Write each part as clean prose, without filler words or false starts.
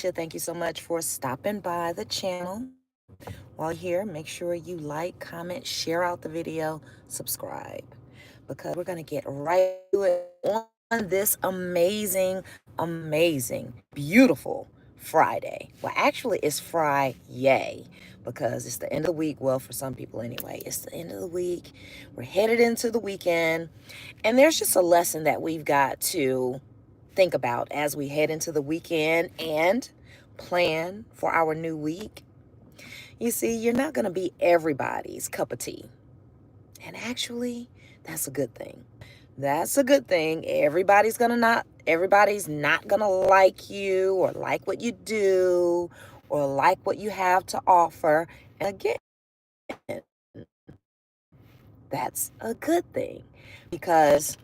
Thank you so much for stopping by the channel. While you're here, make sure you like, comment, share out the video, subscribe, because we're going to get right to it on this amazing, beautiful Friday. Well, actually, it's Friday because it's the end of the week. Well, for some people anyway, it's the end of the week. We're headed into the weekend, and there's just a lesson that we've got to think about as we head into the weekend and plan for our new week. You see, you're not going to be everybody's cup of tea. And actually, that's a good thing. That's a good thing. Everybody's not going to like you or like what you do or like what you have to offer. And again, that's a good thing because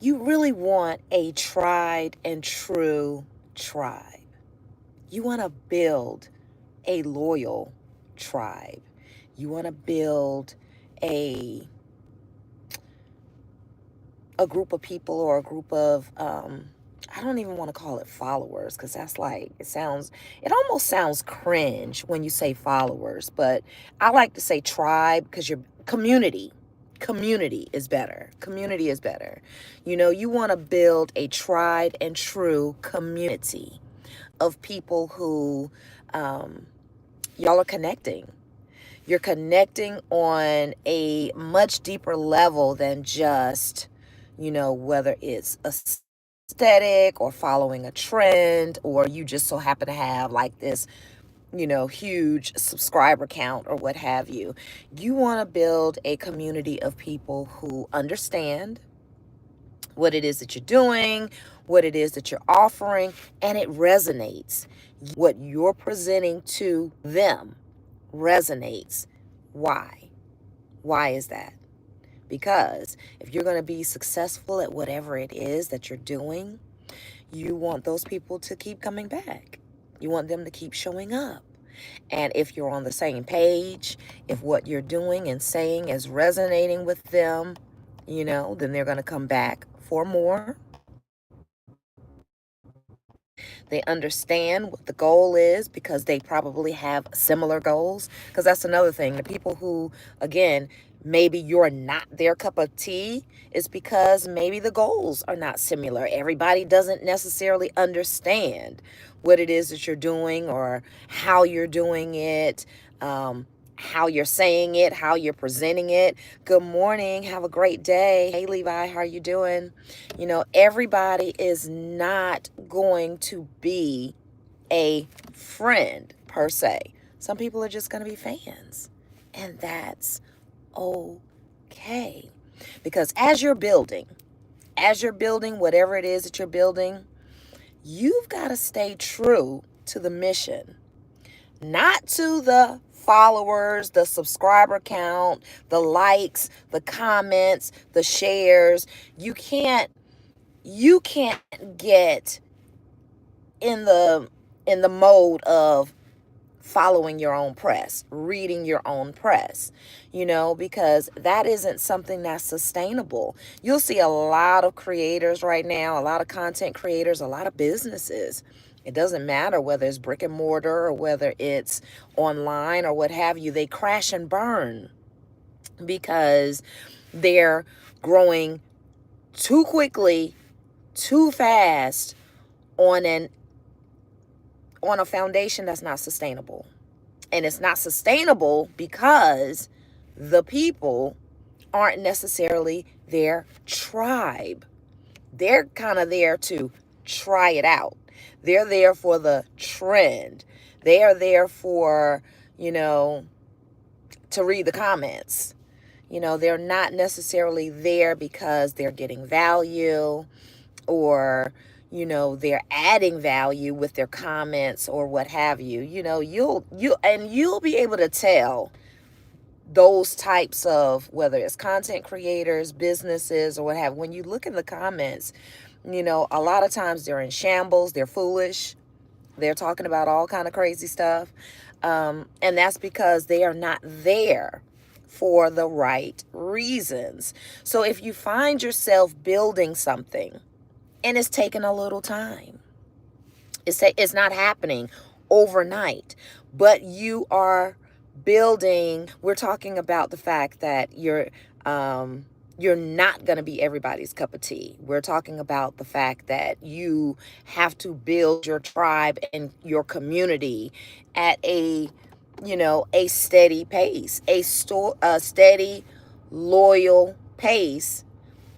you really want a tried and true tribe. You want to build a loyal tribe. You want to build a group of people or a group of I don't even want to call it followers because that's like it almost sounds cringe when you say followers, but I like to say tribe because your community is better. Community is better. You want to build a tried and true community of people who y'all are connecting. You're connecting on a much deeper level than just, whether it's aesthetic or following a trend, or you just so happen to have like this, huge subscriber count or what have you. You want to build a community of people who understand what it is that you're doing, what it is that you're offering, and it resonates. What you're presenting to them resonates. Why? Why is that? Because if you're going to be successful at whatever it is that you're doing, you want those people to keep coming back. You want them to keep showing up. And if you're on the same page, if what you're doing and saying is resonating with them, then they're going to come back for more. They understand what the goal is because they probably have similar goals. Because that's another thing. The people who, again, maybe you're not their cup of tea is because maybe the goals are not similar. Everybody doesn't necessarily understand what it is that you're doing or how you're doing it. How you're saying it, how you're presenting it. Good morning. Have a great day. Hey, Levi, how are you doing? Everybody is not going to be a friend per se. Some people are just going to be fans. And that's okay. Because as you're building whatever it is that you're building, you've got to stay true to the mission. Not to the followers, the subscriber count, the likes, the comments, the shares. You can't get in the mode of following your own press, reading your own press, because that isn't something that's sustainable. You'll see a lot of creators right now, a lot of content creators, a lot of businesses. It doesn't matter whether it's brick and mortar or whether it's online or what have you. They crash and burn because they're growing too quickly, too fast on a foundation that's not sustainable. And it's not sustainable because the people aren't necessarily their tribe. They're kind of there to try it out. They're there for the trend. They are there for, to read the comments. They're not necessarily there because they're getting value or they're adding value with their comments or what have you. You'll be able to tell those types of, whether it's content creators, businesses, or what have. When you look in the comments, a lot of times they're in shambles, they're foolish, they're talking about all kind of crazy stuff, and that's because they are not there for the right reasons. So if you find yourself building something and it's taking a little time, It's not happening overnight, but you are building. We're talking about the fact that you're not going to be everybody's cup of tea. We're talking about the fact that you have to build your tribe and your community at a steady pace, a steady, loyal pace,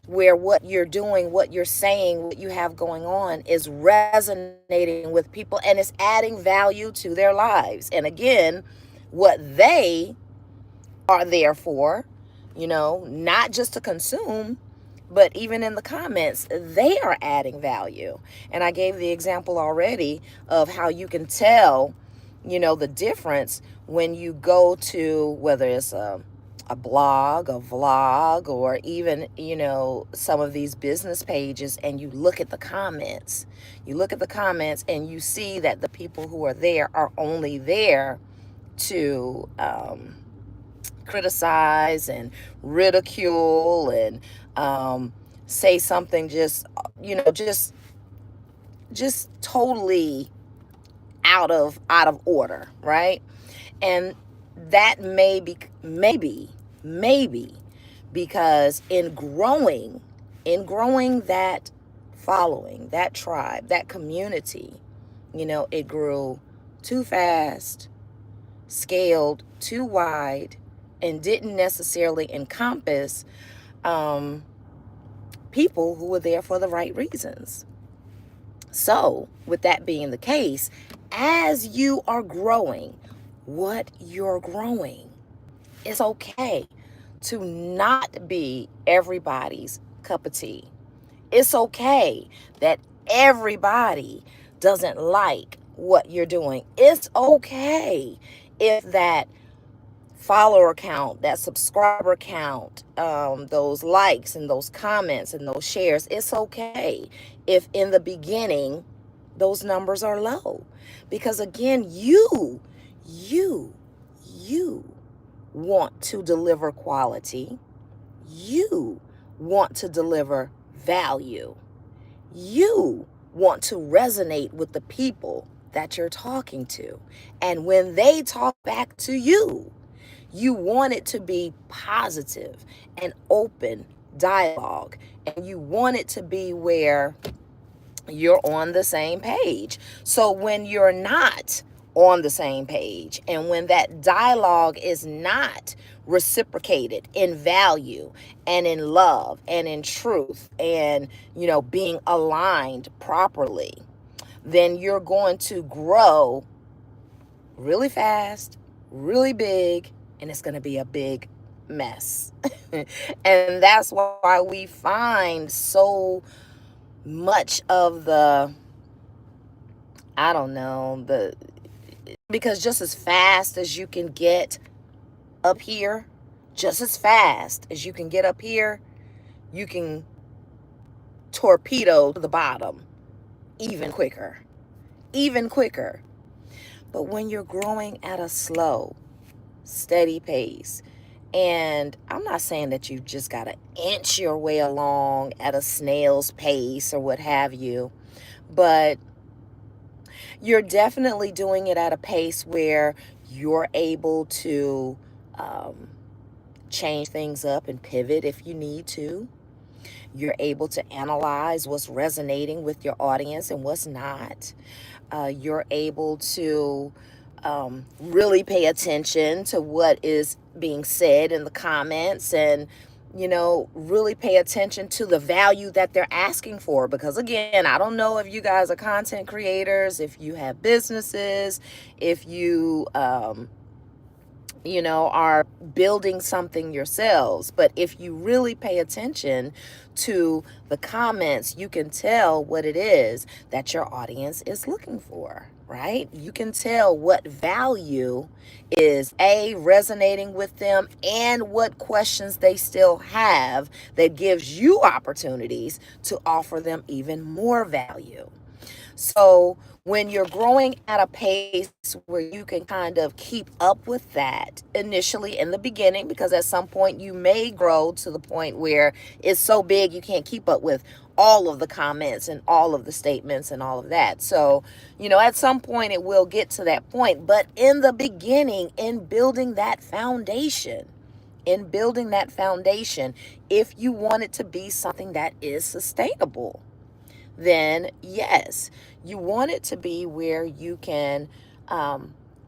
where what you're doing, what you're saying, what you have going on is resonating with people and it's adding value to their lives. And again, what they are there for, not just to consume, but even in the comments, they are adding value. And I gave the example already of how you can tell, the difference when you go to, whether it's a blog, a vlog, or even, some of these business pages, and you look at the comments. You look at the comments and you see that the people who are there are only there to criticize and ridicule and say something just totally out of order, right? And that maybe because in growing that following, that tribe, that community, it grew too fast, scaled too wide, and didn't necessarily encompass people who were there for the right reasons. So, with that being the case, as you are growing what you're growing, it's okay to not be everybody's cup of tea. It's okay that everybody doesn't like what you're doing. It's okay if that follower count, that subscriber count, those likes and those comments and those shares, it's okay if in the beginning those numbers are low. Because again, you, you want to deliver quality. You want to deliver value. You want to resonate with the people that you're talking to. And when they talk back to you, you want it to be positive and open dialogue. And you want it to be where you're on the same page. So when you're not on the same page, and when that dialogue is not reciprocated in value and in love and in truth and, being aligned properly, then you're going to grow really fast, really big, and it's going to be a big mess. And that's why we find so much of I don't know, because just as fast as you can get up here, just as fast as you can get up here, you can torpedo to the bottom even quicker, even quicker. But when you're growing at a slow, steady pace, and I'm not saying that you just got to inch your way along at a snail's pace or what have you, but you're definitely doing it at a pace where you're able to change things up and pivot if you need to. You're able to analyze what's resonating with your audience and what's not. You're able to really pay attention to what is being said in the comments and, really pay attention to the value that they're asking for. Because again, I don't know if you guys are content creators, if you have businesses, if you, are building something yourselves. But if you really pay attention to the comments, you can tell what it is that your audience is looking for, right? You can tell what value is resonating with them and what questions they still have that gives you opportunities to offer them even more value. So When you're growing at a pace where you can kind of keep up with that initially in the beginning, because at some point you may grow to the point where it's so big you can't keep up with all of the comments and all of the statements and all of that. So, at some point it will get to that point. But in the beginning, in building that foundation, if you want it to be something that is sustainable, then yes, you want it to be where you can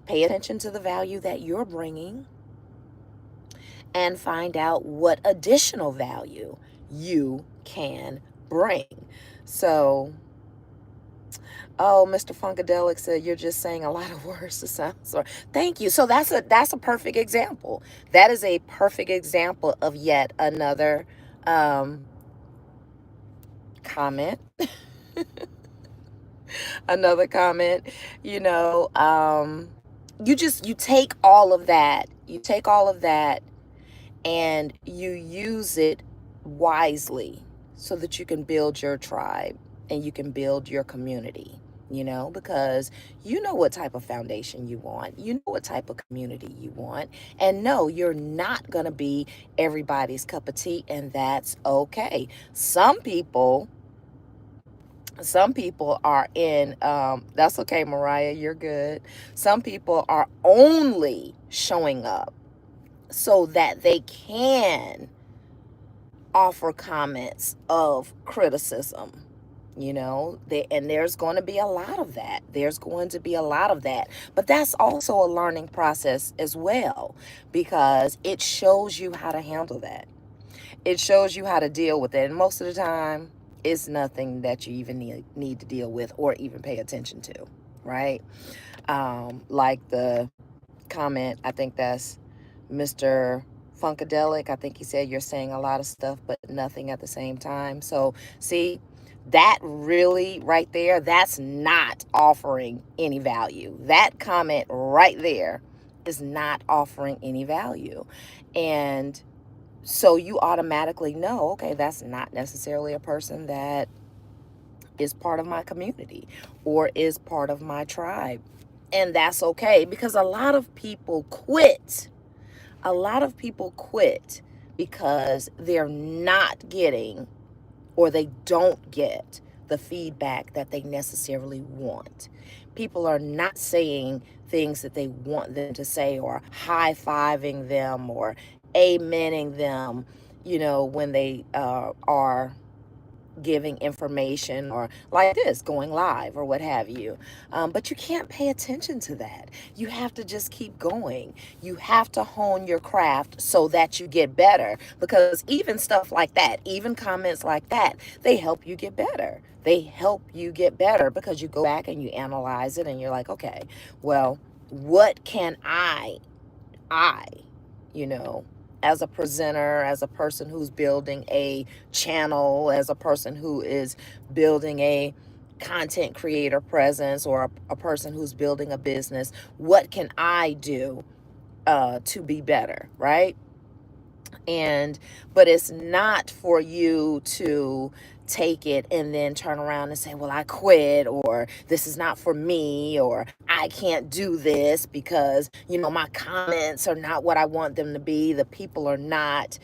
pay attention to the value that you're bringing and find out what additional value you can bring. So, oh, Mr. Funkadelic said you're just saying a lot of words to sound sorry. Thank you. So that's a perfect example. That is a perfect example of yet another comment. Another comment. You know, you take all of that and you use it wisely so that you can build your tribe and you can build your community, because you know what type of foundation you want, you know what type of community you want. And no, you're not going to be everybody's cup of tea, and that's okay. Some people are in, that's okay, Mariah, you're good. Some people are only showing up so that they can offer comments of criticism. And there's going to be a lot of that. But that's also a learning process as well, because it shows you how to handle that. It shows you how to deal with it. And most of the time, it's nothing that you even need to deal with or even pay attention to, right? Like the comment, I think that's Mr. Funkadelic. I think he said you're saying a lot of stuff, but nothing at the same time. So, see, that really right there, that's not offering any value. That comment right there is not offering any value. And so you automatically know, okay, that's not necessarily a person that is part of my community or is part of my tribe. And that's okay, because a lot of people quit. A lot of people quit because they're not getting, or they don't get, the feedback that they necessarily want. People are not saying things that they want them to say, or high-fiving them, or amening them, when they are giving information, or like this, going live or what have you. But you can't pay attention to that. You have to just keep going. You have to hone your craft so that you get better, because even stuff like that, even comments like that, they help you get better. They help you get better because you go back and you analyze it and you're like, okay, well, what can I, you know, as a presenter, as a person who's building a channel, as a person who is building a content creator presence, or a person who's building a business, what can I do to be better, right? But it's not for you to take it and then turn around and say, well, I quit, or this is not for me, or I can't do this because, my comments are not what I want them to be. The people are not,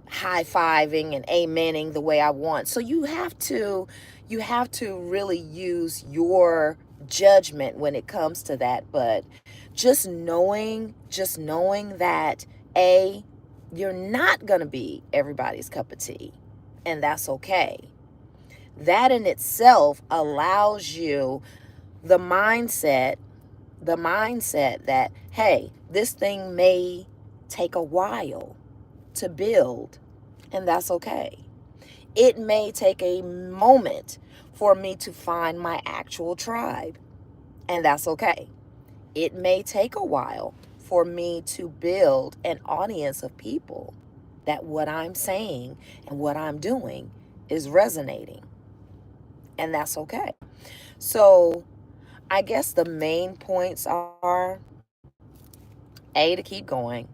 high-fiving and amening the way I want. So you have to really use your judgment when it comes to that. But just knowing that you're not going to be everybody's cup of tea, and that's okay. That in itself allows you the mindset that, hey, this thing may take a while to build, and that's okay. It may take a moment for me to find my actual tribe, and that's okay. It may take a while for me to build an audience of people that what I'm saying and what I'm doing is resonating, and that's okay. So I guess the main points are A, to keep going,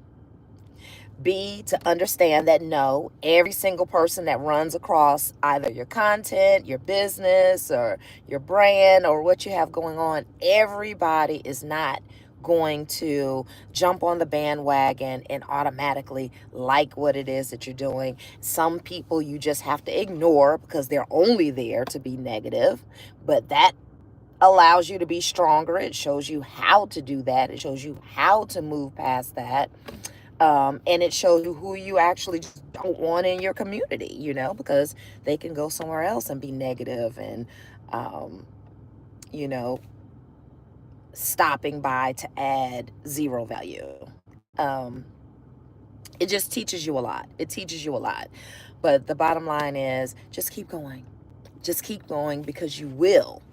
B, to understand that no, every single person that runs across either your content, your business, or your brand, or what you have going on, everybody is not going to jump on the bandwagon and automatically like what it is that you're doing. Some people you just have to ignore because they're only there to be negative, but that allows you to be stronger. It shows you how to do that. It shows you how to move past that. And it shows you who you actually just don't want in your community, because they can go somewhere else and be negative and, you know, stopping by to add zero value. Um, it just teaches you a lot. It teaches you a lot. But the bottom line is just keep going. Just keep going because you will.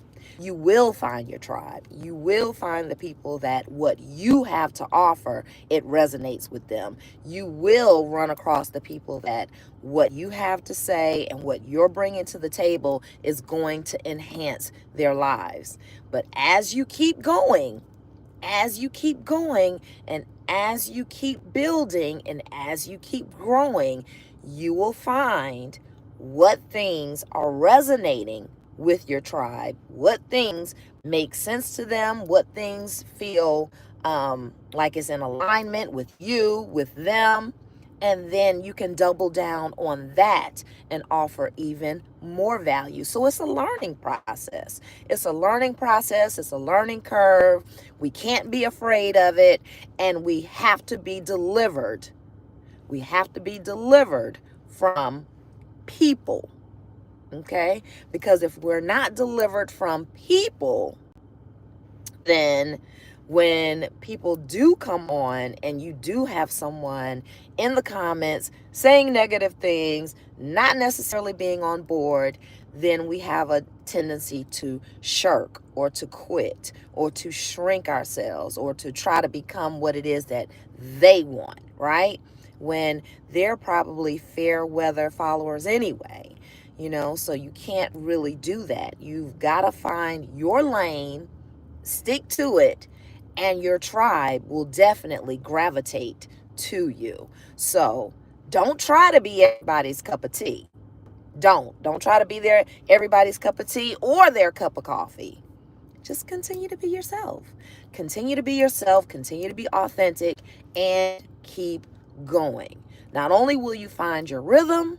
You will find your tribe. You will find the people that what you have to offer, it resonates with them. You will run across the people that what you have to say and what you're bringing to the table is going to enhance their lives. But as you keep going, and as you keep building and as you keep growing, you will find what things are resonating with your tribe, what things make sense to them, what things feel like it's in alignment with you, with them. And then you can double down on that and offer even more value. So it's a learning process. It's a learning process. It's a learning curve. We can't be afraid of it. And we have to be delivered. We have to be delivered from people. Okay? Because if we're not delivered from people, then when people do come on and you do have someone in the comments saying negative things, not necessarily being on board, then we have a tendency to shirk or to quit or to shrink ourselves or to try to become what it is that they want, right? When they're probably fair weather followers anyway, so you can't really do that. You've got to find your lane, stick to it, and your tribe will definitely gravitate to you. So don't try to be everybody's cup of tea. Don't try to be everybody's cup of tea or their cup of coffee. Just continue to be yourself. Continue to be yourself, continue to be authentic, and keep going. Not only will you find your rhythm,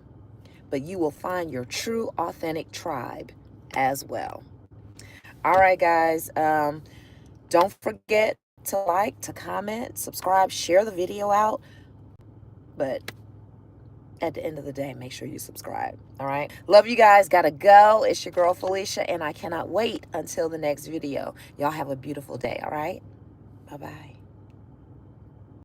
but you will find your true authentic tribe as well. All right, guys. Don't forget to like, to comment, subscribe, share the video out. But at the end of the day, make sure you subscribe. All right. Love you guys. Gotta go. It's your girl Felicia, and I cannot wait until the next video. Y'all have a beautiful day. All right. Bye-bye.